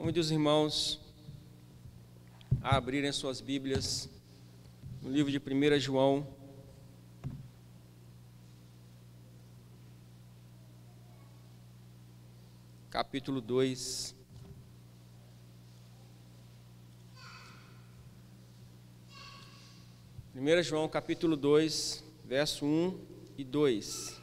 Convido os irmãos a abrirem suas Bíblias no livro de 1 João, capítulo 2. Primeira João, capítulo 2, verso 1 e 2.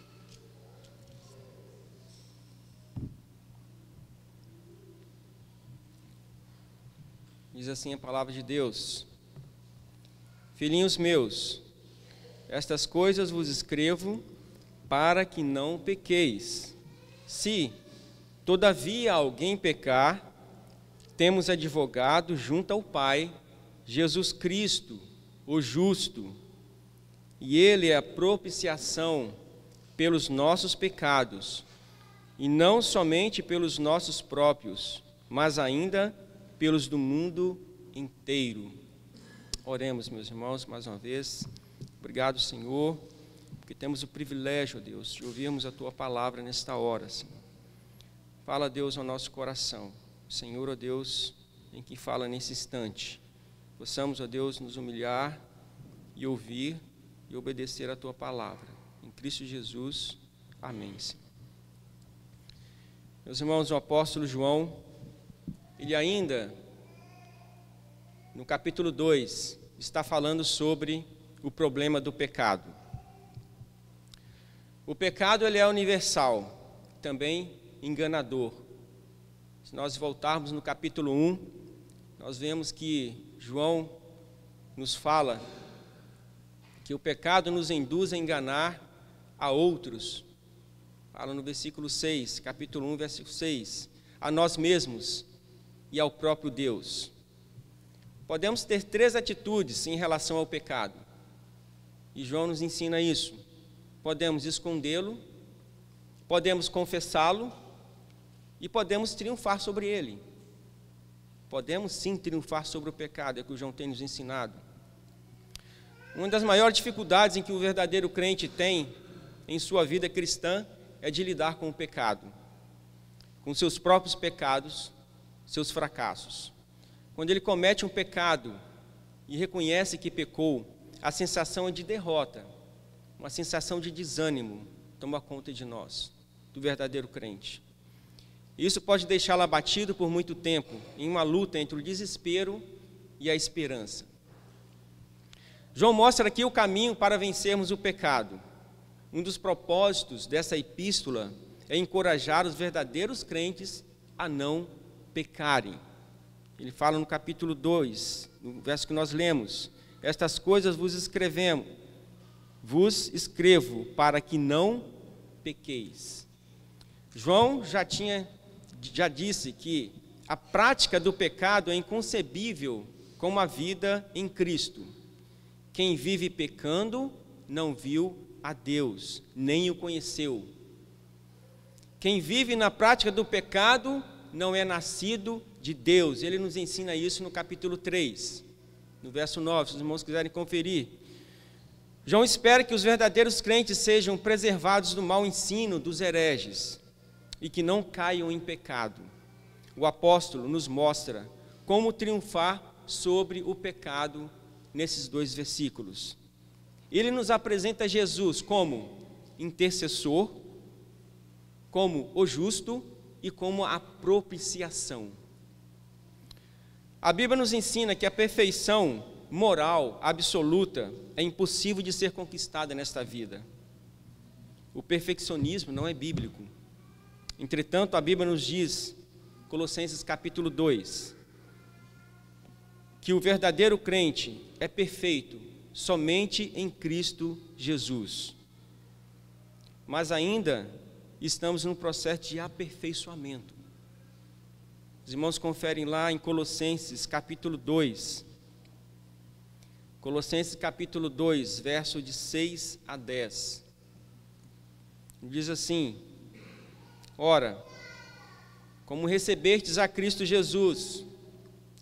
Diz assim a palavra de Deus: Filhinhos meus, estas coisas vos escrevo para que não pequeis. Se, todavia, alguém pecar, temos advogado junto ao Pai, Jesus Cristo, o justo, e Ele é a propiciação pelos nossos pecados, e não somente pelos nossos próprios, mas ainda pelos do mundo inteiro. Oremos, meus irmãos, mais uma vez. Obrigado, Senhor, porque temos o privilégio, ó Deus, de ouvirmos a Tua palavra nesta hora, Senhor. Fala, Deus, ao nosso coração. Senhor, ó Deus, em que fala nesse instante. Possamos, ó Deus, nos humilhar e ouvir e obedecer a Tua palavra. Em Cristo Jesus. Amém, Senhor. Meus irmãos, o apóstolo João, ele ainda, no capítulo 2, está falando sobre o problema do pecado. O pecado, ele é universal, também enganador. Se nós voltarmos no capítulo 1, nós vemos que João nos fala que o pecado nos induz a enganar a outros. Fala no versículo 6, capítulo 1, versículo 6, a nós mesmos e ao próprio Deus. Podemos ter três atitudes em relação ao pecado, e João nos ensina isso. Podemos escondê-lo, podemos confessá-lo e podemos triunfar sobre ele. Podemos sim triunfar sobre o pecado, é o que o João tem nos ensinado. Uma das maiores dificuldades em que o verdadeiro crente tem em sua vida cristã é de lidar com o pecado, com seus próprios pecados, seus fracassos. Quando ele comete um pecado e reconhece que pecou, a sensação é de derrota, uma sensação de desânimo toma conta de nós, do verdadeiro crente. Isso pode deixá-lo abatido por muito tempo, em uma luta entre o desespero e a esperança. João mostra aqui o caminho para vencermos o pecado. Um dos propósitos dessa epístola é encorajar os verdadeiros crentes a não pecarem. Ele fala no capítulo 2, no verso que nós lemos: estas coisas vos escrevo para que não pequeis. João já disse que a prática do pecado é inconcebível com uma vida em Cristo. Quem vive pecando não viu a Deus, nem o conheceu. Quem vive na prática do pecado não é nascido de Deus. Ele nos ensina isso no capítulo 3, no verso 9, se os irmãos quiserem conferir. João espera que os verdadeiros crentes sejam preservados do mau ensino dos hereges e que não caiam em pecado. O apóstolo nos mostra como triunfar sobre o pecado nesses dois versículos. Ele nos apresenta Jesus como intercessor, como o justo e como a propiciação. A Bíblia nos ensina que a perfeição moral absoluta é impossível de ser conquistada nesta vida. O perfeccionismo não é bíblico. Entretanto, a Bíblia nos diz, Colossenses capítulo 2, que o verdadeiro crente é perfeito somente em Cristo Jesus. Mas ainda estamos num processo de aperfeiçoamento. Os irmãos conferem lá em Colossenses capítulo 2. Colossenses capítulo 2, verso de 6 a 10. Diz assim: ora, como recebestes a Cristo Jesus,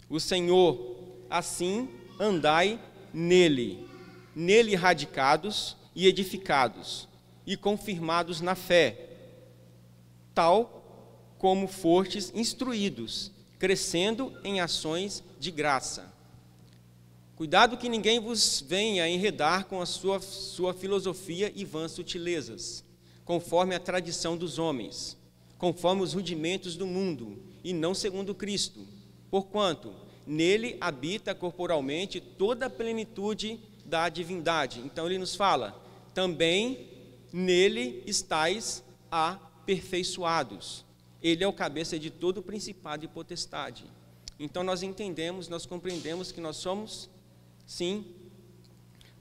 o Senhor, assim andai nele radicados e edificados, e confirmados na fé, tal como fostes instruídos, crescendo em ações de graça. Cuidado que ninguém vos venha enredar com a sua filosofia e vãs sutilezas, conforme a tradição dos homens, conforme os rudimentos do mundo, e não segundo Cristo, porquanto nele habita corporalmente toda a plenitude da divindade. Então ele nos fala, também nele estáis aperfeiçoados. Ele é o cabeça de todo o principado e potestade. Então nós entendemos, nós compreendemos que nós somos, sim,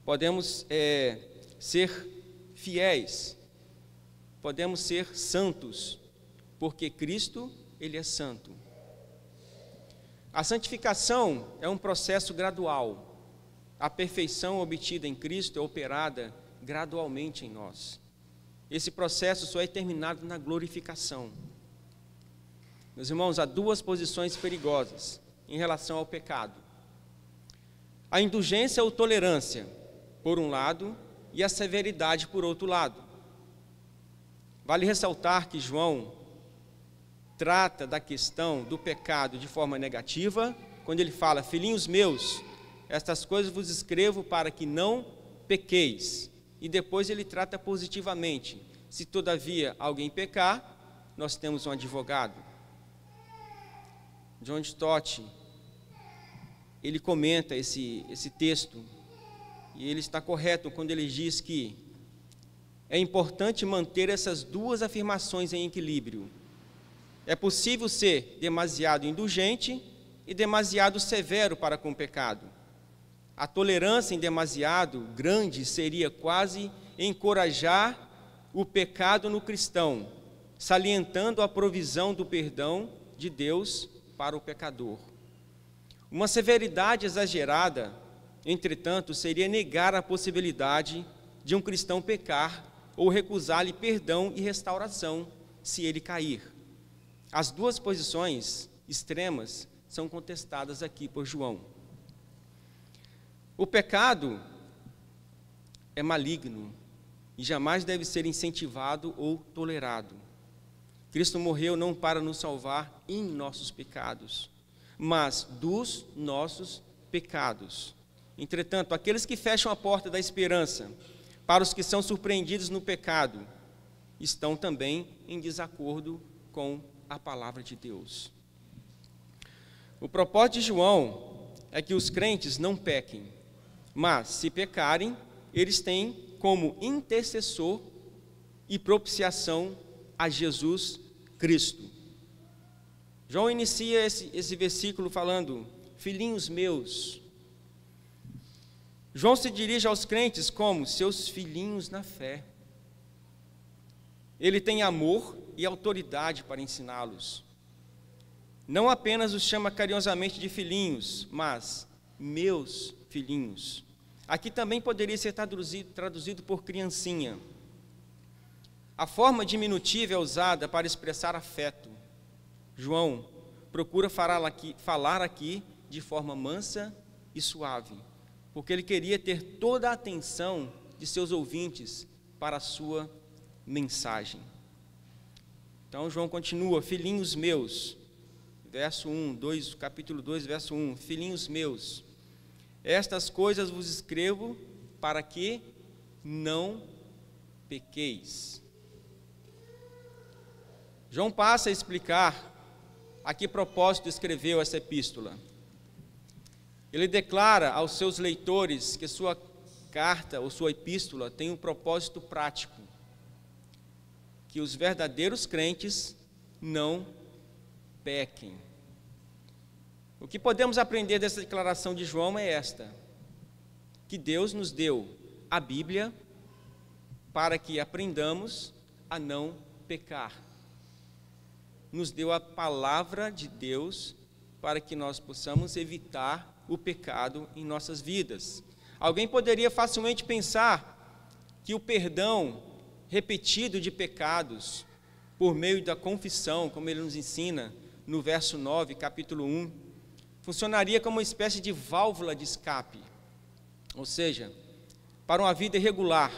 podemos ser fiéis, podemos ser santos, porque Cristo, Ele é santo. A santificação é um processo gradual. A perfeição obtida em Cristo é operada gradualmente em nós. Esse processo só é terminado na glorificação. Meus irmãos, há duas posições perigosas em relação ao pecado. A indulgência ou tolerância, por um lado, e a severidade, por outro lado. Vale ressaltar que João trata da questão do pecado de forma negativa, quando ele fala, filhinhos meus, estas coisas vos escrevo para que não pequeis. E depois ele trata positivamente, se todavia alguém pecar, nós temos um advogado. John Stott, ele comenta esse texto, e ele está correto quando ele diz que é importante manter essas duas afirmações em equilíbrio. É possível ser demasiado indulgente e demasiado severo para com o pecado. A tolerância em demasiado grande seria quase encorajar o pecado no cristão, salientando a provisão do perdão de Deus para o pecador. Uma severidade exagerada, entretanto, seria negar a possibilidade de um cristão pecar ou recusar-lhe perdão e restauração se ele cair. As duas posições extremas são contestadas aqui por João. O pecado é maligno e jamais deve ser incentivado ou tolerado. Cristo morreu não para nos salvar em nossos pecados, mas dos nossos pecados. Entretanto, aqueles que fecham a porta da esperança para os que são surpreendidos no pecado, estão também em desacordo com a palavra de Deus. O propósito de João é que os crentes não pequem, mas, se pecarem, eles têm como intercessor e propiciação a Jesus Cristo. João inicia esse versículo falando, filhinhos meus. João se dirige aos crentes como seus filhinhos na fé. Ele tem amor e autoridade para ensiná-los. Não apenas os chama carinhosamente de filhinhos, mas meus filhinhos. Aqui também poderia ser traduzido por criancinha. A forma diminutiva é usada para expressar afeto. João procura falar aqui de forma mansa e suave, porque ele queria ter toda a atenção de seus ouvintes para a sua mensagem. Então João continua, filhinhos meus, verso 1, capítulo 2, verso 1, filhinhos meus, estas coisas vos escrevo para que não pequeis. João passa a explicar a que propósito escreveu essa epístola. Ele declara aos seus leitores que sua carta ou sua epístola tem um propósito prático, que os verdadeiros crentes não pequem. O que podemos aprender dessa declaração de João é esta, que Deus nos deu a Bíblia para que aprendamos a não pecar. Nos deu a palavra de Deus para que nós possamos evitar o pecado em nossas vidas. Alguém poderia facilmente pensar que o perdão repetido de pecados por meio da confissão, como ele nos ensina no verso 9, capítulo 1, funcionaria como uma espécie de válvula de escape, ou seja, para uma vida irregular,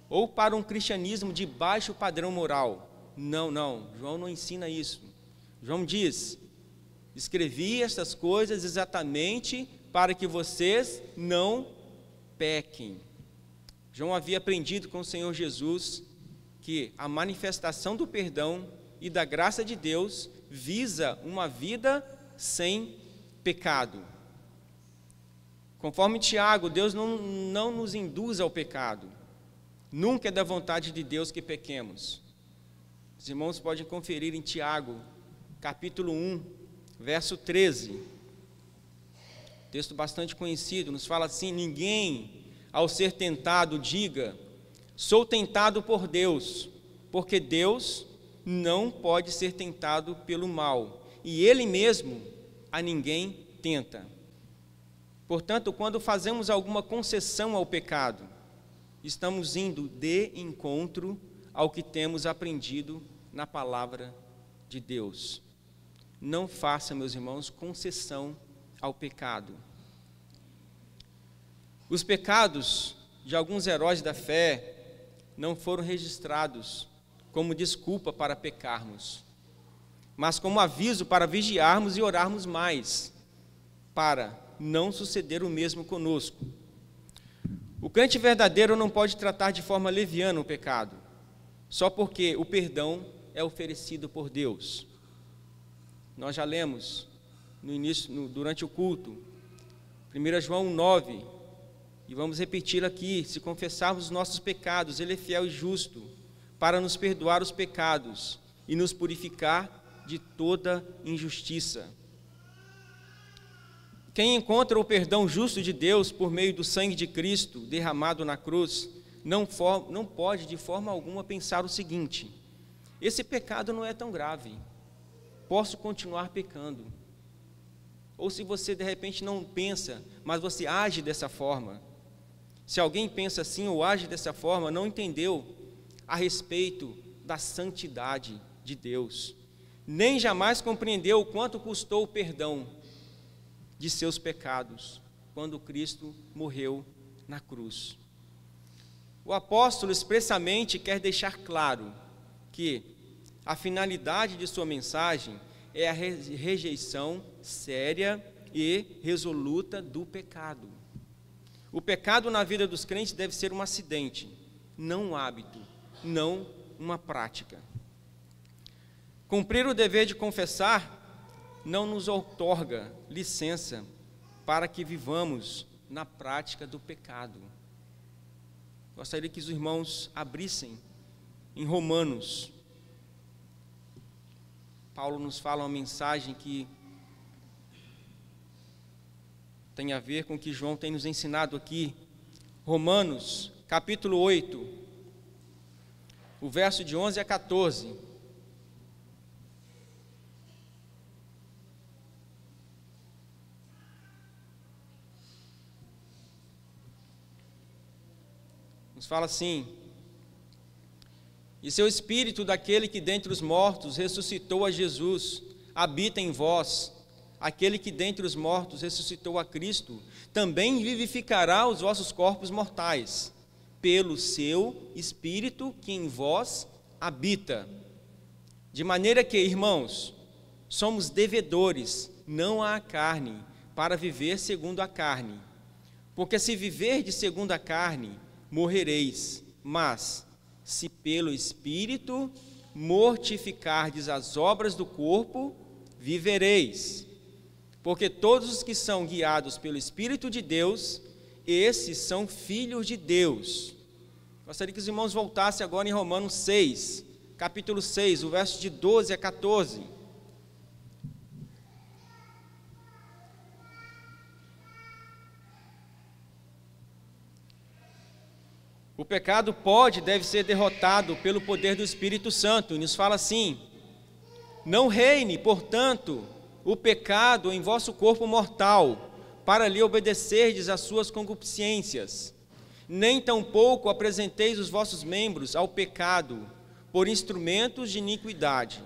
ou para um cristianismo de baixo padrão moral. Não, João não ensina isso. João diz, Escrevi estas coisas exatamente para que vocês não pequem. João havia aprendido com o Senhor Jesus que a manifestação do perdão e da graça de Deus visa uma vida sem pecado. Conforme Tiago, Deus não nos induz ao pecado. Nunca é da vontade de Deus que pequemos. Os irmãos podem conferir em Tiago, capítulo 1, verso 13. Texto bastante conhecido, nos fala assim: ninguém, ao ser tentado, diga, sou tentado por Deus, porque Deus não pode ser tentado pelo mal, e Ele mesmo a ninguém tenta. Portanto, quando fazemos alguma concessão ao pecado, estamos indo de encontro ao que temos aprendido na palavra de Deus. Não faça, meus irmãos, concessão ao pecado. Os pecados de alguns heróis da fé não foram registrados como desculpa para pecarmos, mas como aviso para vigiarmos e orarmos mais, para não suceder o mesmo conosco. O crente verdadeiro não pode tratar de forma leviana o pecado, só porque o perdão é oferecido por Deus. Nós já lemos no início, durante o culto, 1 João 9, e vamos repetir aqui: se confessarmos os nossos pecados, Ele é fiel e justo para nos perdoar os pecados e nos purificar de toda injustiça. Quem encontra o perdão justo de Deus por meio do sangue de Cristo derramado na cruz, não pode de forma alguma pensar o seguinte: esse pecado não é tão grave, posso continuar pecando. Ou se você de repente não pensa, mas você age dessa forma. Se alguém pensa assim ou age dessa forma, não entendeu a respeito da santidade de Deus, nem jamais compreendeu o quanto custou o perdão de seus pecados, quando Cristo morreu na cruz. O apóstolo expressamente quer deixar claro que a finalidade de sua mensagem é a rejeição séria e resoluta do pecado. O pecado na vida dos crentes deve ser um acidente, não um hábito, não uma prática. Cumprir o dever de confessar não nos outorga licença para que vivamos na prática do pecado. Gostaria que os irmãos abrissem em Romanos. Paulo nos fala uma mensagem que tem a ver com o que João tem nos ensinado aqui. Romanos, capítulo 8, o verso de 11 a 14. Nos fala assim: e seu Espírito daquele que dentre os mortos ressuscitou a Jesus, habita em vós. Aquele que dentre os mortos ressuscitou a Cristo, também vivificará os vossos corpos mortais, pelo seu Espírito que em vós habita. De maneira que, irmãos, somos devedores, não à carne, para viver segundo a carne. Porque se viverdes segundo a carne, morrereis, mas se pelo Espírito mortificardes as obras do corpo, vivereis. Porque todos os que são guiados pelo Espírito de Deus, esses são filhos de Deus. Gostaria que os irmãos voltassem agora em Romanos 6, capítulo 6, o verso de 12 a 14. O pecado pode e deve ser derrotado pelo poder do Espírito Santo. E nos fala assim: não reine, portanto, o pecado em vosso corpo mortal, para lhe obedecerdes às suas concupiscências. Nem tampouco apresenteis os vossos membros ao pecado, por instrumentos de iniquidade,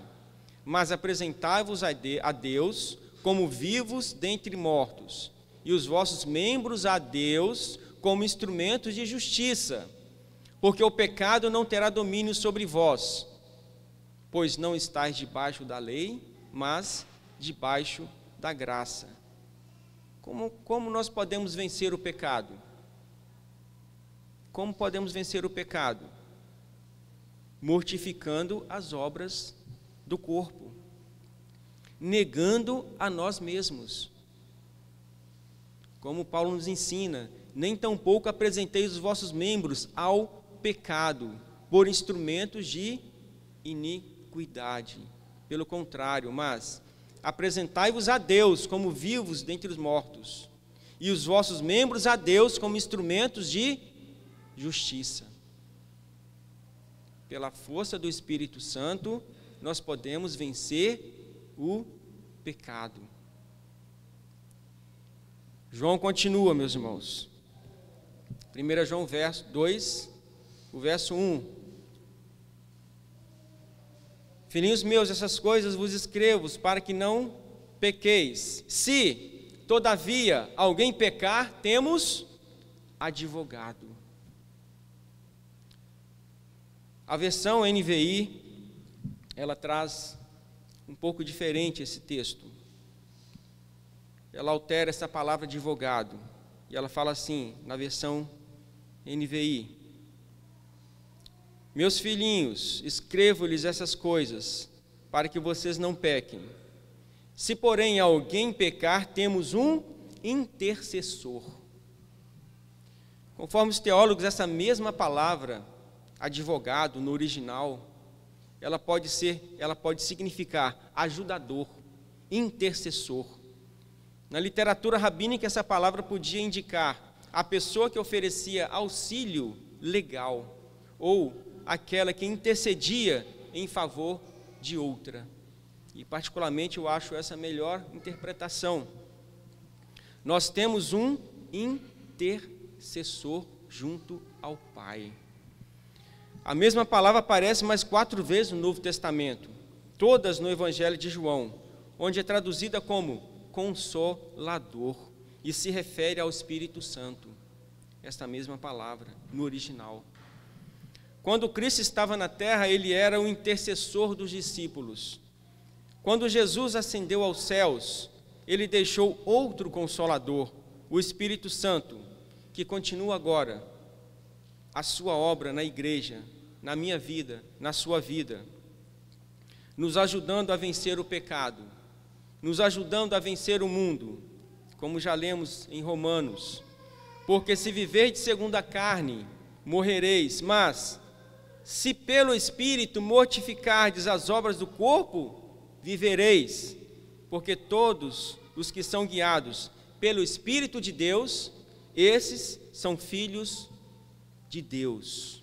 mas apresentai-vos a Deus como vivos dentre mortos, e os vossos membros a Deus como instrumentos de justiça. Porque o pecado não terá domínio sobre vós, pois não estáis debaixo da lei, mas debaixo da graça. Como nós podemos vencer o pecado? Como podemos vencer o pecado? Mortificando as obras do corpo, negando a nós mesmos. Como Paulo nos ensina, nem tampouco apresenteis os vossos membros ao pecado, por instrumentos de iniquidade. Pelo contrário, mas apresentai-vos a Deus como vivos dentre os mortos, e os vossos membros a Deus como instrumentos de justiça. Pela força do Espírito Santo, nós podemos vencer o pecado. João continua, meus irmãos. 1 João 2, o verso 1. Filhinhos meus, essas coisas vos escrevo para que não pequeis. Se, todavia, alguém pecar, temos advogado. A versão NVI, ela traz um pouco diferente esse texto. Ela altera essa palavra advogado. E ela fala assim, na versão NVI: meus filhinhos, escrevo-lhes essas coisas, para que vocês não pequem. Se, porém, alguém pecar, temos um intercessor. Conforme os teólogos, essa mesma palavra, advogado, no original, ela pode significar ajudador, intercessor. Na literatura rabínica, essa palavra podia indicar a pessoa que oferecia auxílio legal, ou aquela que intercedia em favor de outra. E particularmente eu acho essa a melhor interpretação. Nós temos um intercessor junto ao Pai. A mesma palavra aparece mais 4 vezes no Novo Testamento, todas no Evangelho de João, onde é traduzida como Consolador, e se refere ao Espírito Santo. Esta mesma palavra, no original. Quando Cristo estava na terra, ele era o intercessor dos discípulos. Quando Jesus ascendeu aos céus, ele deixou outro Consolador, o Espírito Santo, que continua agora a sua obra na igreja, na minha vida, na sua vida, nos ajudando a vencer o pecado, nos ajudando a vencer o mundo, como já lemos em Romanos. Porque se viverdes segundo a carne, morrereis, mas se pelo Espírito mortificardes as obras do corpo, vivereis. Porque todos os que são guiados pelo Espírito de Deus, esses são filhos de Deus.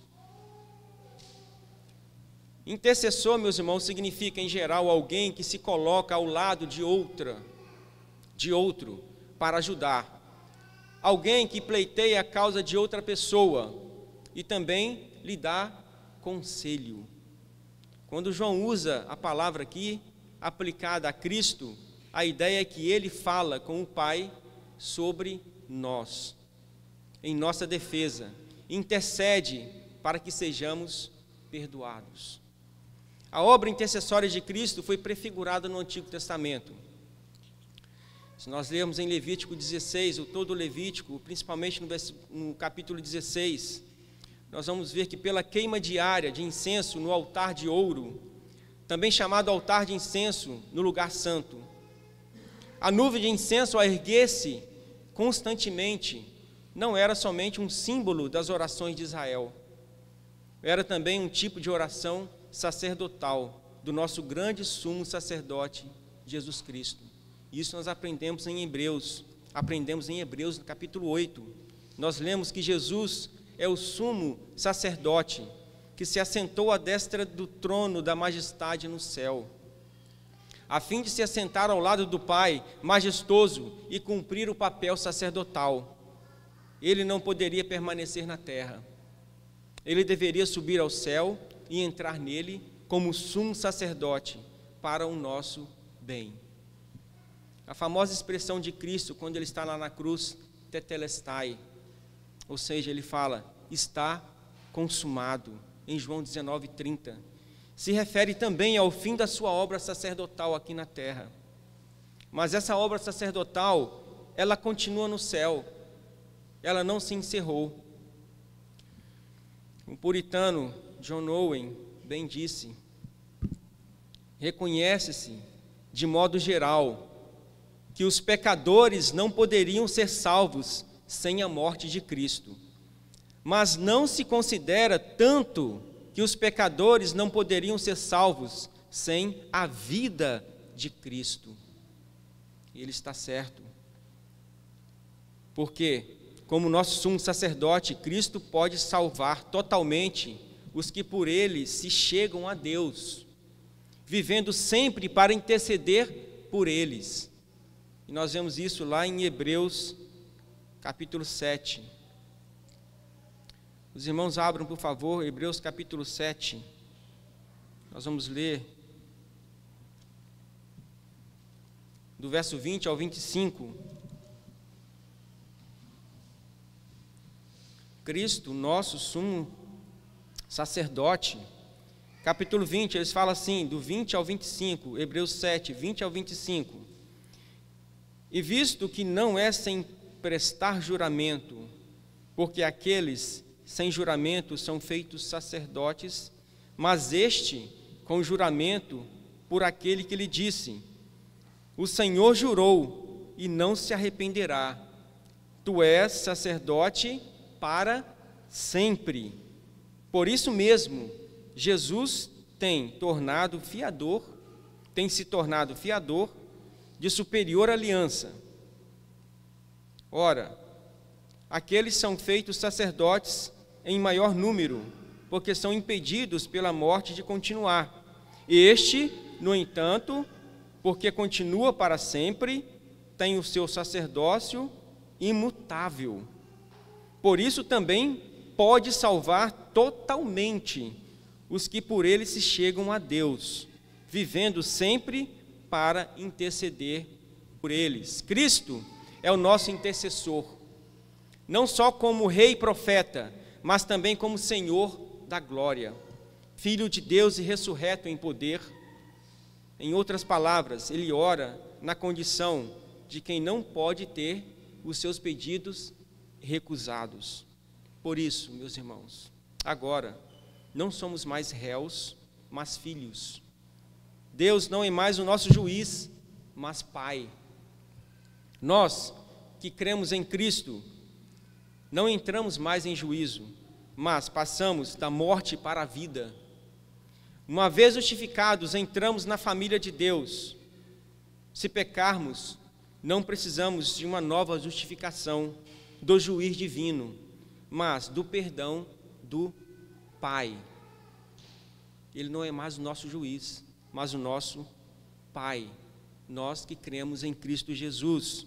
Intercessor, meus irmãos, significa em geral alguém que se coloca ao lado de outro para ajudar. Alguém que pleiteia a causa de outra pessoa e também lhe dá conselho. Quando João usa a palavra aqui, aplicada a Cristo, a ideia é que ele fala com o Pai sobre nós, em nossa defesa, intercede para que sejamos perdoados. A obra intercessória de Cristo foi prefigurada no Antigo Testamento. Se nós lermos em Levítico 16, o todo Levítico, principalmente no capítulo 16, nós vamos ver que pela queima diária de incenso no altar de ouro, também chamado altar de incenso no lugar santo, a nuvem de incenso a erguer-se constantemente não era somente um símbolo das orações de Israel, era também um tipo de oração sacerdotal do nosso grande sumo sacerdote, Jesus Cristo. Isso nós aprendemos em Hebreus no capítulo 8. Nós lemos que Jesus é o sumo sacerdote que se assentou à destra do trono da majestade no céu, a fim de se assentar ao lado do Pai majestoso e cumprir o papel sacerdotal. Ele não poderia permanecer na terra. Ele deveria subir ao céu e entrar nele como sumo sacerdote para o nosso bem. A famosa expressão de Cristo, quando ele está lá na cruz, tetelestai, ou seja, ele fala, está consumado, em João 19:30, se refere também ao fim da sua obra sacerdotal aqui na terra. Mas essa obra sacerdotal, ela continua no céu, ela não se encerrou. O puritano John Owen bem disse: reconhece-se, de modo geral, que os pecadores não poderiam ser salvos sem a morte de Cristo. Mas não se considera tanto que os pecadores não poderiam ser salvos sem a vida de Cristo. E ele está certo. Porque, como nosso sumo sacerdote, Cristo pode salvar totalmente os que por ele se chegam a Deus, vivendo sempre para interceder por eles. E nós vemos isso lá em Hebreus, capítulo 7. Os irmãos abram, por favor, Hebreus capítulo 7. Nós vamos ler do verso 20 ao 25. Cristo, nosso sumo sacerdote, capítulo 20, eles falam assim, do 20 ao 25, Hebreus 7, 20 ao 25. E visto que não é sem prestar juramento, porque aqueles sem juramento são feitos sacerdotes, mas este com juramento por aquele que lhe disse: o Senhor jurou e não se arrependerá, tu és sacerdote para sempre. Por isso mesmo, Jesus tem se tornado fiador de superior aliança. Ora, aqueles são feitos sacerdotes em maior número, porque são impedidos pela morte de continuar. Este, no entanto, porque continua para sempre, tem o seu sacerdócio imutável. Por isso também pode salvar totalmente os que por ele se chegam a Deus, vivendo sempre para interceder por eles. Cristo é o nosso intercessor, não só como rei e profeta, mas também como Senhor da glória, Filho de Deus e ressurreto em poder. Em outras palavras, ele ora na condição de quem não pode ter os seus pedidos recusados. Por isso, meus irmãos, agora não somos mais réus, mas filhos. Deus não é mais o nosso juiz, mas Pai. Nós que cremos em Cristo, não entramos mais em juízo, mas passamos da morte para a vida. Uma vez justificados, entramos na família de Deus. Se pecarmos, não precisamos de uma nova justificação do juiz divino, mas do perdão do Pai. Ele não é mais o nosso juiz, mas o nosso Pai. Nós que cremos em Cristo Jesus.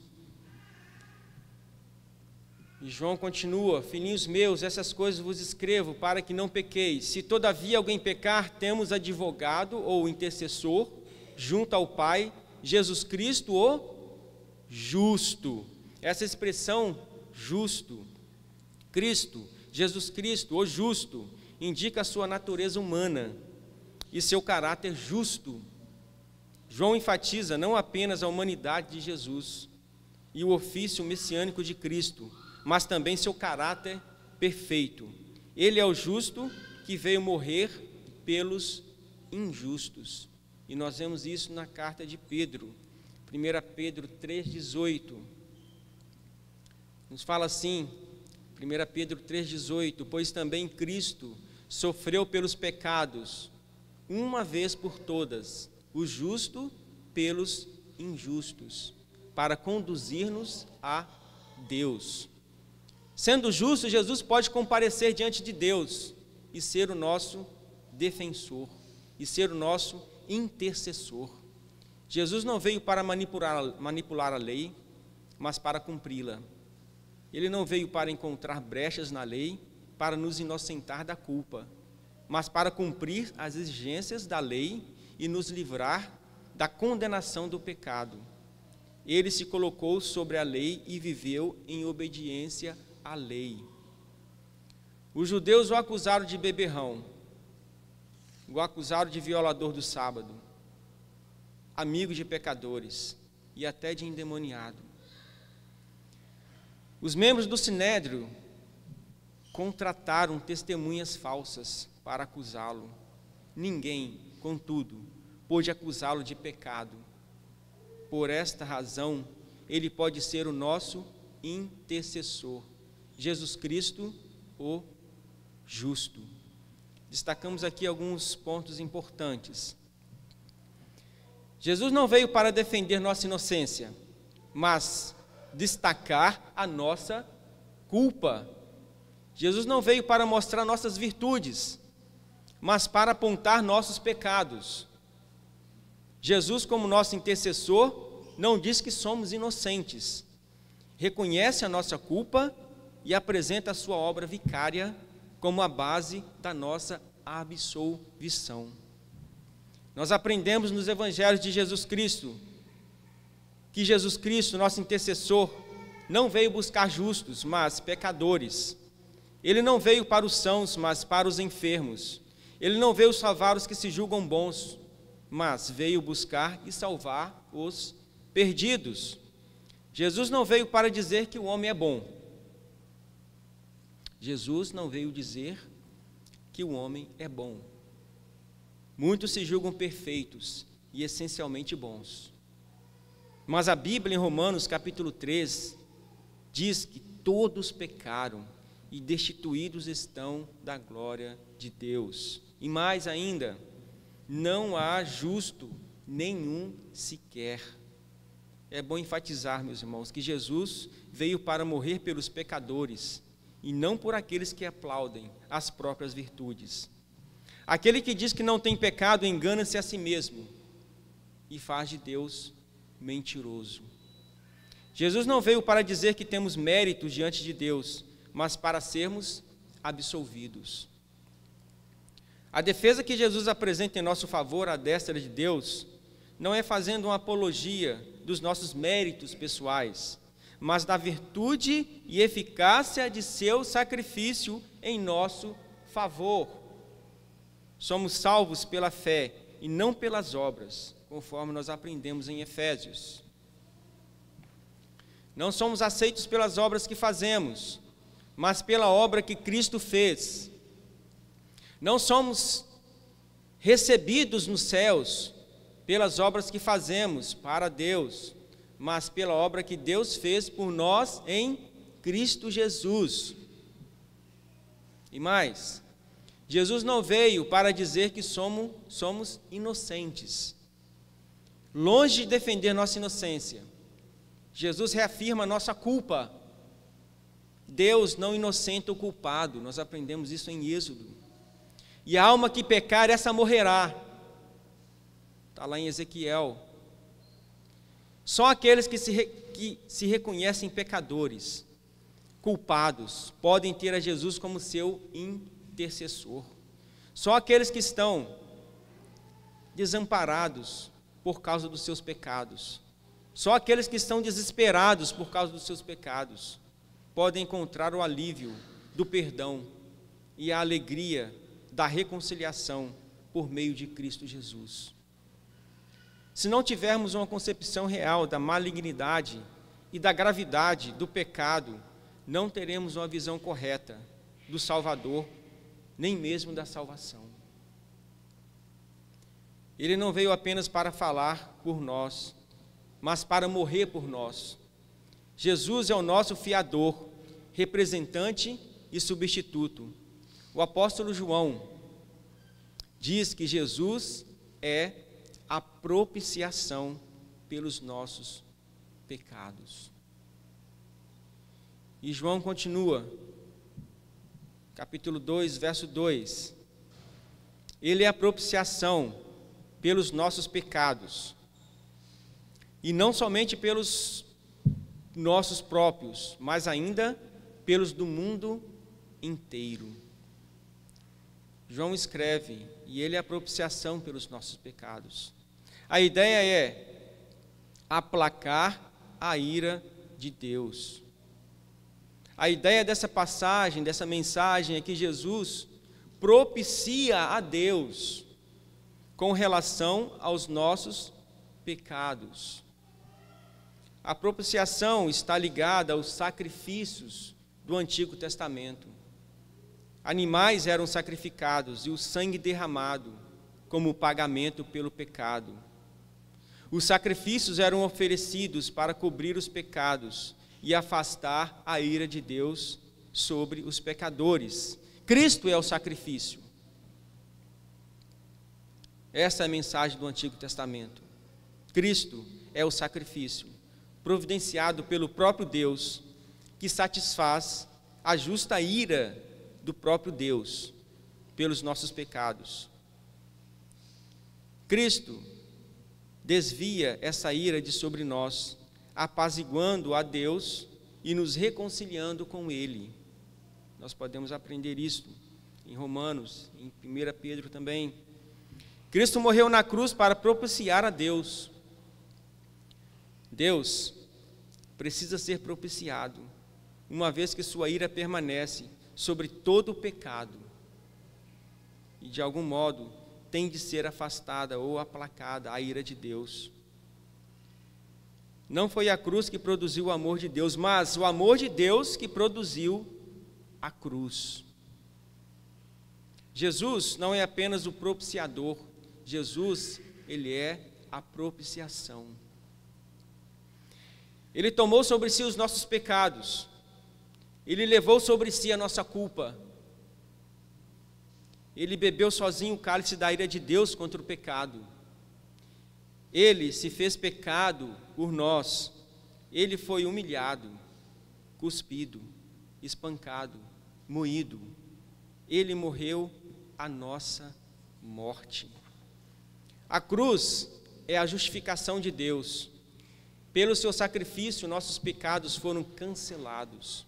E João continua: filhinhos meus, essas coisas vos escrevo para que não pequeis. Se todavia alguém pecar, temos advogado ou intercessor junto ao Pai, Jesus Cristo, o justo. Essa expressão justo, Cristo, Jesus Cristo, o justo, indica a sua natureza humana e seu caráter justo. João enfatiza não apenas a humanidade de Jesus e o ofício messiânico de Cristo, mas também seu caráter perfeito. Ele é o justo que veio morrer pelos injustos. E nós vemos isso na carta de Pedro, 1 Pedro 3,18. Nos fala assim, 1 Pedro 3,18: pois também Cristo sofreu pelos pecados, uma vez por todas, o justo pelos injustos, para conduzir-nos a Deus. Sendo justo, Jesus pode comparecer diante de Deus e ser o nosso defensor, e ser o nosso intercessor. Jesus não veio para manipular a lei, mas para cumpri-la. Ele não veio para encontrar brechas na lei, para nos inocentar da culpa, mas para cumprir as exigências da lei e nos livrar da condenação do pecado. Ele se colocou sobre a lei e viveu em obediência à lei. Os judeus o acusaram de beberrão, o acusaram de violador do sábado, amigo de pecadores. e até de endemoniado. Os membros do Sinédrio contrataram testemunhas falsas para acusá-lo. Ninguém, contudo, pôde acusá-lo de pecado. Por esta razão, ele pode ser o nosso intercessor, Jesus Cristo, o justo. Destacamos aqui alguns pontos importantes. Jesus não veio para defender nossa inocência, mas destacar a nossa culpa. Jesus não veio para mostrar nossas virtudes, mas para apontar nossos pecados. Jesus, como nosso intercessor, não diz que somos inocentes. Reconhece a nossa culpa e apresenta a sua obra vicária como a base da nossa absolvição. Nós aprendemos nos evangelhos de Jesus Cristo que Jesus Cristo, nosso intercessor, não veio buscar justos, mas pecadores. Ele não veio para os sãos, mas para os enfermos. Ele não veio salvar os que se julgam bons, mas veio buscar e salvar os perdidos. Jesus não veio para dizer que o homem é bom. Jesus não veio dizer que o homem é bom. Muitos se julgam perfeitos e essencialmente bons. Mas a Bíblia, em Romanos capítulo 3, diz que todos pecaram e destituídos estão da glória de Deus. E mais ainda, não há justo nenhum sequer. É bom enfatizar, meus irmãos, que Jesus veio para morrer pelos pecadores e não por aqueles que aplaudem as próprias virtudes. Aquele que diz que não tem pecado engana-se a si mesmo e faz de Deus mentiroso. Jesus não veio para dizer que temos méritos diante de Deus, mas para sermos absolvidos. A defesa que Jesus apresenta em nosso favor à destra de Deus não é fazendo uma apologia dos nossos méritos pessoais, mas da virtude e eficácia de seu sacrifício em nosso favor. Somos salvos pela fé e não pelas obras, conforme nós aprendemos em Efésios. Não somos aceitos pelas obras que fazemos, mas pela obra que Cristo fez. Não somos recebidos nos céus pelas obras que fazemos para Deus, mas pela obra que Deus fez por nós em Cristo Jesus. E mais, Jesus não veio para dizer que somos inocentes. Longe de defender nossa inocência, Jesus reafirma nossa culpa. Deus não inocenta o culpado, nós aprendemos isso em Êxodo. E a alma que pecar, essa morrerá. Está lá em Ezequiel. Só aqueles que se reconhecem pecadores, culpados, podem ter a Jesus como seu intercessor. Só aqueles que estão desamparados por causa dos seus pecados, só aqueles que estão desesperados por causa dos seus pecados, podem encontrar o alívio do perdão e a alegria da reconciliação por meio de Cristo Jesus. Se não tivermos uma concepção real da malignidade e da gravidade do pecado, não teremos uma visão correta do Salvador, nem mesmo da salvação. Ele não veio apenas para falar por nós, mas para morrer por nós. Jesus é o nosso fiador, representante e substituto. O apóstolo João diz que Jesus é a propiciação pelos nossos pecados. E João continua, capítulo 2, verso 2. Ele é a propiciação pelos nossos pecados, e não somente pelos nossos próprios, mas ainda pelos do mundo inteiro. João escreve, e ele é a propiciação pelos nossos pecados. A ideia é aplacar a ira de Deus. A ideia dessa passagem, dessa mensagem é que Jesus propicia a Deus com relação aos nossos pecados. A propiciação está ligada aos sacrifícios do Antigo Testamento. Animais eram sacrificados e o sangue derramado como pagamento pelo pecado. Os sacrifícios eram oferecidos para cobrir os pecados e afastar a ira de Deus sobre os pecadores. Cristo é o sacrifício. Essa é a mensagem do Antigo Testamento. Cristo é o sacrifício, providenciado pelo próprio Deus, que satisfaz a justa ira do próprio Deus pelos nossos pecados. Cristo desvia essa ira de sobre nós, apaziguando a Deus e nos reconciliando com Ele. Nós podemos aprender isso em Romanos, em 1 Pedro também. Cristo morreu na cruz para propiciar a Deus. Deus precisa ser propiciado, uma vez que sua ira permanece sobre todo o pecado e, de algum modo, tem de ser afastada ou aplacada a ira de Deus. Não foi a cruz que produziu o amor de Deus, mas o amor de Deus que produziu a cruz. Jesus não é apenas o propiciador, Jesus, ele é a propiciação. Ele tomou sobre si os nossos pecados, ele levou sobre si a nossa culpa, ele bebeu sozinho o cálice da ira de Deus contra o pecado, ele se fez pecado por nós, ele foi humilhado, cuspido, espancado, moído, ele morreu a nossa morte. A cruz é a justificação de Deus. Pelo seu sacrifício, nossos pecados foram cancelados.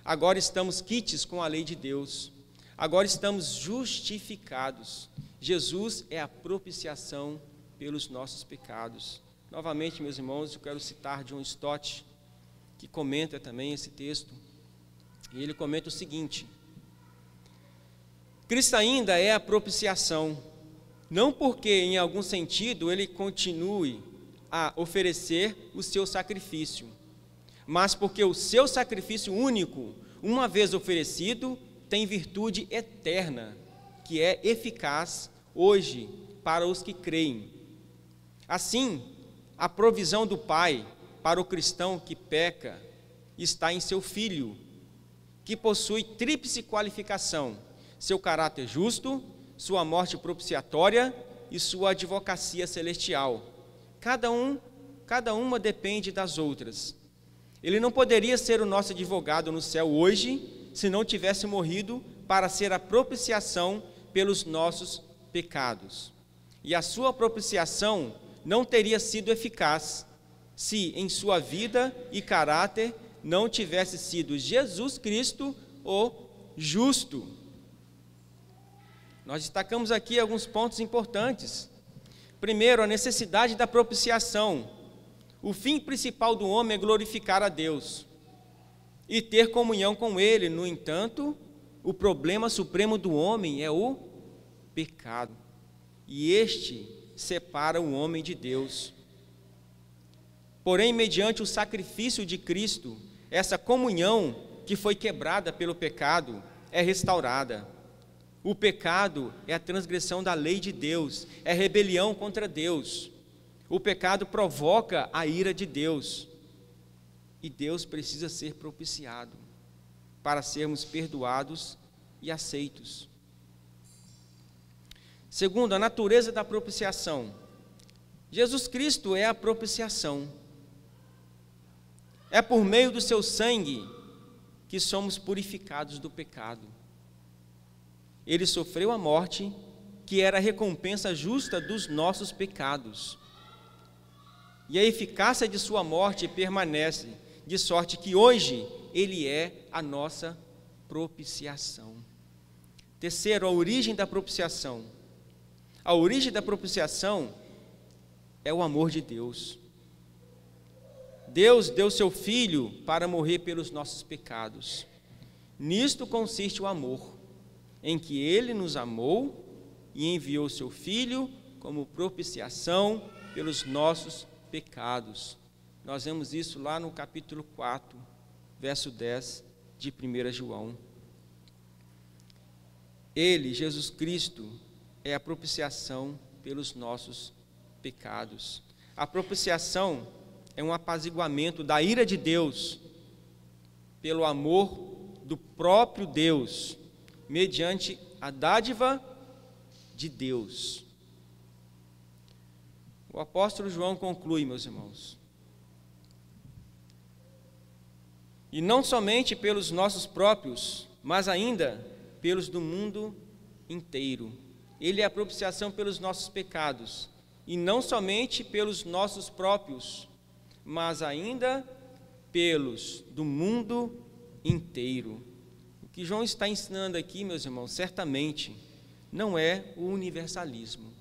Agora estamos quites com a lei de Deus. Agora estamos justificados. Jesus é a propiciação pelos nossos pecados. Novamente, meus irmãos, eu quero citar John Stott, que comenta também esse texto. E ele comenta o seguinte: Cristo ainda é a propiciação, não porque, em algum sentido, ele continue a oferecer o seu sacrifício, mas porque o seu sacrifício único, uma vez oferecido, tem virtude eterna, que é eficaz hoje para os que creem. Assim, a provisão do Pai para o cristão que peca está em seu Filho, que possui tríplice qualificação: seu caráter justo, sua morte propiciatória e sua advocacia celestial. Cada uma depende das outras. Ele não poderia ser o nosso advogado no céu hoje, se não tivesse morrido para ser a propiciação pelos nossos pecados. E a sua propiciação não teria sido eficaz se em sua vida e caráter não tivesse sido Jesus Cristo o justo. Nós destacamos aqui alguns pontos importantes. Primeiro, a necessidade da propiciação. O fim principal do homem é glorificar a Deus e ter comunhão com Ele. No entanto, o problema supremo do homem é o pecado, e este separa o homem de Deus. Porém, mediante o sacrifício de Cristo, essa comunhão que foi quebrada pelo pecado é restaurada. O pecado é a transgressão da lei de Deus, é rebelião contra Deus. O pecado provoca a ira de Deus, e Deus precisa ser propiciado para sermos perdoados e aceitos. Segundo, a natureza da propiciação. Jesus Cristo é a propiciação. É por meio do seu sangue que somos purificados do pecado. Ele sofreu a morte, que era a recompensa justa dos nossos pecados. E a eficácia de sua morte permanece, de sorte que hoje ele é a nossa propiciação. Terceiro, a origem da propiciação. A origem da propiciação é o amor de Deus. Deus deu seu Filho para morrer pelos nossos pecados. Nisto consiste o amor, em que Ele nos amou e enviou seu Filho como propiciação pelos nossos pecados. Nós vemos isso lá no capítulo 4, verso 10 de 1 João. Ele, Jesus Cristo, é a propiciação pelos nossos pecados. A propiciação é um apaziguamento da ira de Deus pelo amor do próprio Deus, mediante a dádiva de Deus. O apóstolo João conclui, meus irmãos, e não somente pelos nossos próprios, mas ainda pelos do mundo inteiro. Ele é a propiciação pelos nossos pecados, e não somente pelos nossos próprios, mas ainda pelos do mundo inteiro. O que João está ensinando aqui, meus irmãos, certamente não é o universalismo.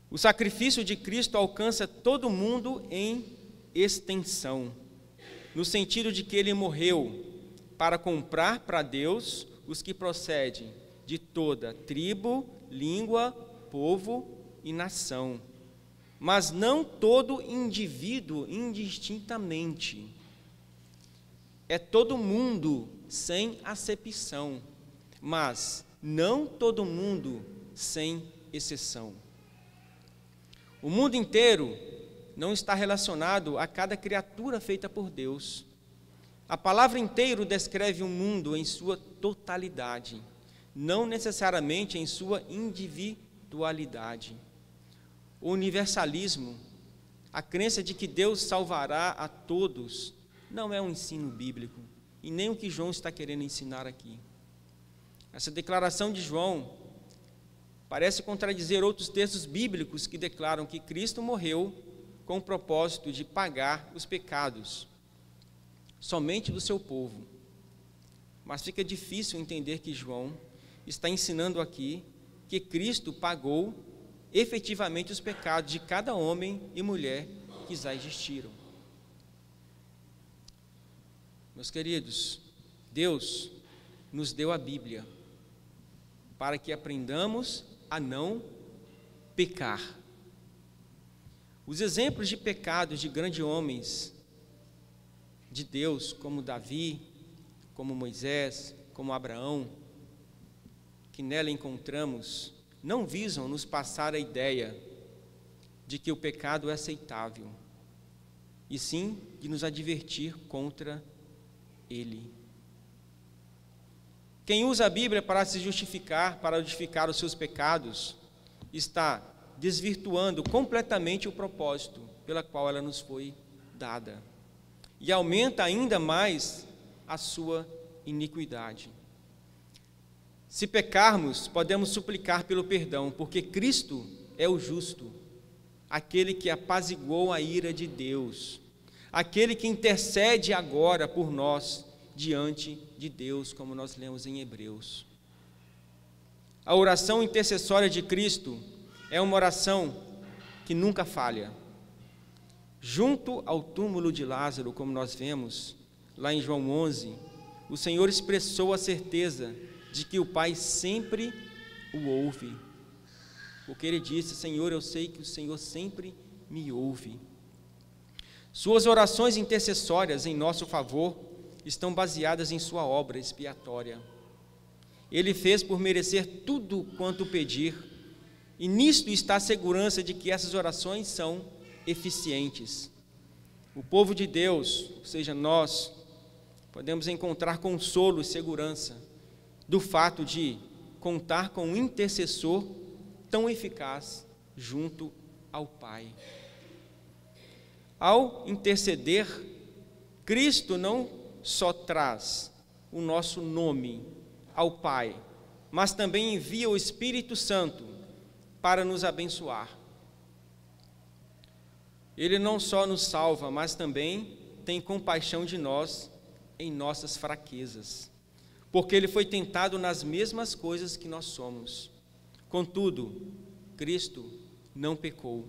O sacrifício de Cristo alcança todo mundo em extensão, no sentido de que ele morreu para comprar para Deus os que procedem de toda tribo, língua, povo e nação, mas não todo indivíduo indistintamente. É todo mundo sem acepção, mas não todo mundo sem exceção. O mundo inteiro não está relacionado a cada criatura feita por Deus. A palavra inteiro descreve o mundo em sua totalidade, não necessariamente em sua individualidade. O universalismo, a crença de que Deus salvará a todos, não é um ensino bíblico, e nem o que João está querendo ensinar aqui. Essa declaração de João parece contradizer outros textos bíblicos que declaram que Cristo morreu com o propósito de pagar os pecados somente do seu povo. Mas fica difícil entender que João está ensinando aqui que Cristo pagou efetivamente os pecados de cada homem e mulher que já existiram. Meus queridos, Deus nos deu a Bíblia para que aprendamos a não pecar. Os exemplos de pecados de grandes homens de Deus, como Davi, como Moisés, como Abraão, que nela encontramos, não visam nos passar a ideia de que o pecado é aceitável, e sim de nos advertir contra ele. Quem usa a Bíblia para se justificar, para justificar os seus pecados, está desvirtuando completamente o propósito pela qual ela nos foi dada, e aumenta ainda mais a sua iniquidade. Se pecarmos, podemos suplicar pelo perdão, porque Cristo é o justo, aquele que apaziguou a ira de Deus, aquele que intercede agora por nós diante de Deus, como nós lemos em Hebreus. A oração intercessória de Cristo é uma oração que nunca falha. Junto ao túmulo de Lázaro, como nós vemos lá em João 11, o Senhor expressou a certeza de que o Pai sempre o ouve, porque ele disse: Senhor, eu sei que o Senhor sempre me ouve. Suas orações intercessórias em nosso favor estão baseadas em sua obra expiatória. Ele fez por merecer tudo quanto pedir, e nisto está a segurança de que essas orações são eficientes. O povo de Deus, ou seja, nós, podemos encontrar consolo e segurança do fato de contar com um intercessor tão eficaz junto ao Pai. Ao interceder, Cristo não só traz o nosso nome ao Pai, mas também envia o Espírito Santo para nos abençoar. Ele não só nos salva, mas também tem compaixão de nós em nossas fraquezas, porque ele foi tentado nas mesmas coisas que nós somos. Contudo, Cristo não pecou,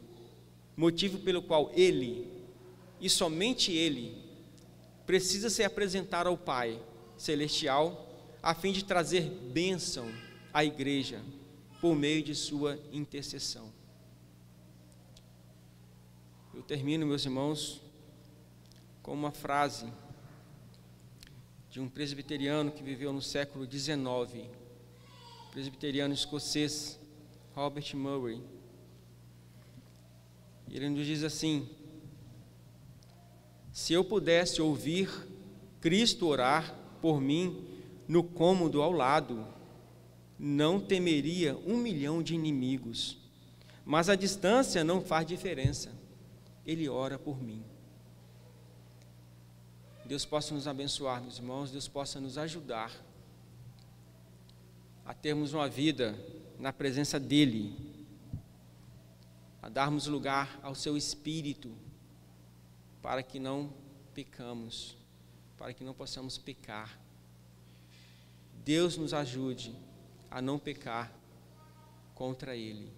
motivo pelo qual ele, e somente ele, precisa se apresentar ao Pai Celestial, a fim de trazer bênção à igreja, por meio de sua intercessão. Eu termino, meus irmãos, com uma frase de um presbiteriano que viveu no século XIX, presbiteriano escocês, Robert Murray. Ele nos diz assim: se eu pudesse ouvir Cristo orar por mim no cômodo ao lado, não temeria 1 milhão de inimigos, mas a distância não faz diferença, Ele ora por mim. Deus possa nos abençoar, meus irmãos, Deus possa nos ajudar a termos uma vida na presença dEle, a darmos lugar ao Seu Espírito, para que não pecamos, para que não possamos pecar. Deus nos ajude a não pecar contra Ele.